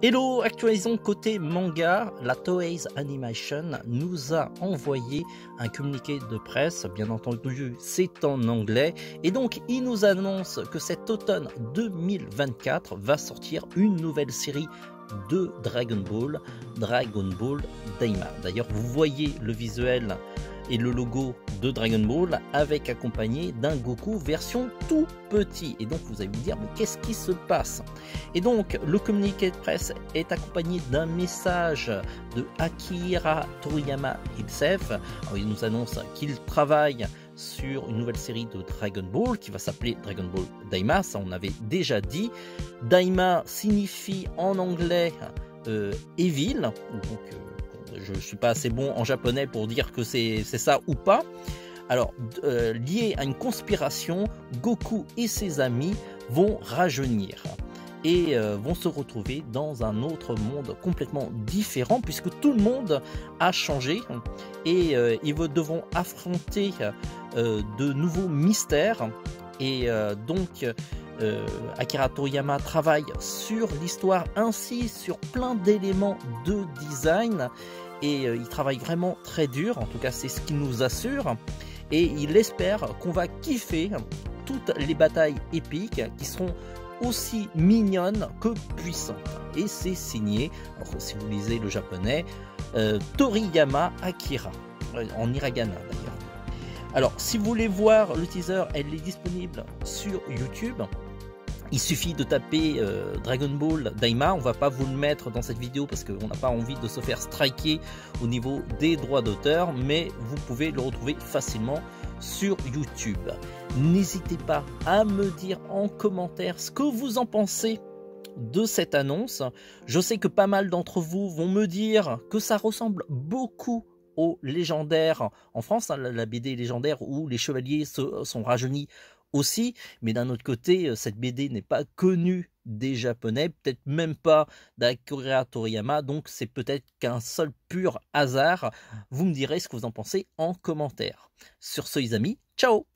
Hello, actualisons côté manga. La Toei Animation nous a envoyé un communiqué de presse, bien entendu c'est en anglais, et donc il nous annonce que cet automne 2024 va sortir une nouvelle série de Dragon Ball Daima. D'ailleurs vous voyez le visuel et le logo de Dragon Ball avec accompagné d'un Goku version tout petit. Et donc vous allez me dire, mais qu'est-ce qui se passe? Et donc le communiqué de presse est accompagné d'un message de Akira Toriyama himself. Alors, il nous annonce qu'il travaille sur une nouvelle série de Dragon Ball qui va s'appeler Dragon Ball Daima, ça on avait déjà dit. Daima signifie en anglais Evil, donc je ne suis pas assez bon en japonais pour dire que c'est ça ou pas. Alors, lié à une conspiration, Goku et ses amis vont rajeunir et vont se retrouver dans un autre monde complètement différent puisque tout le monde a changé et ils devront affronter de nouveaux mystères et donc Akira Toriyama travaille sur l'histoire ainsi sur plein d'éléments de design et il travaille vraiment très dur, en tout cas c'est ce qu'il nous assure, et il espère qu'on va kiffer toutes les batailles épiques qui seront aussi mignonnes que puissantes. Et c'est signé, alors, si vous lisez le japonais, Toriyama Akira, en hiragana d'ailleurs. Alors si vous voulez voir le teaser, elle est disponible sur YouTube. Il suffit de taper Dragon Ball Daima, on va pas vous le mettre dans cette vidéo parce qu'on n'a pas envie de se faire striker au niveau des droits d'auteur, mais vous pouvez le retrouver facilement sur YouTube. N'hésitez pas à me dire en commentaire ce que vous en pensez de cette annonce. Je sais que pas mal d'entre vous vont me dire que ça ressemble beaucoup au légendaire en France, hein, la BD légendaire où les chevaliers sont rajeunis aussi, mais d'un autre côté, cette BD n'est pas connue des Japonais, peut-être même pas d'Akira Toriyama, donc c'est peut-être qu'un seul pur hasard. Vous me direz ce que vous en pensez en commentaire. Sur ce les amis, ciao!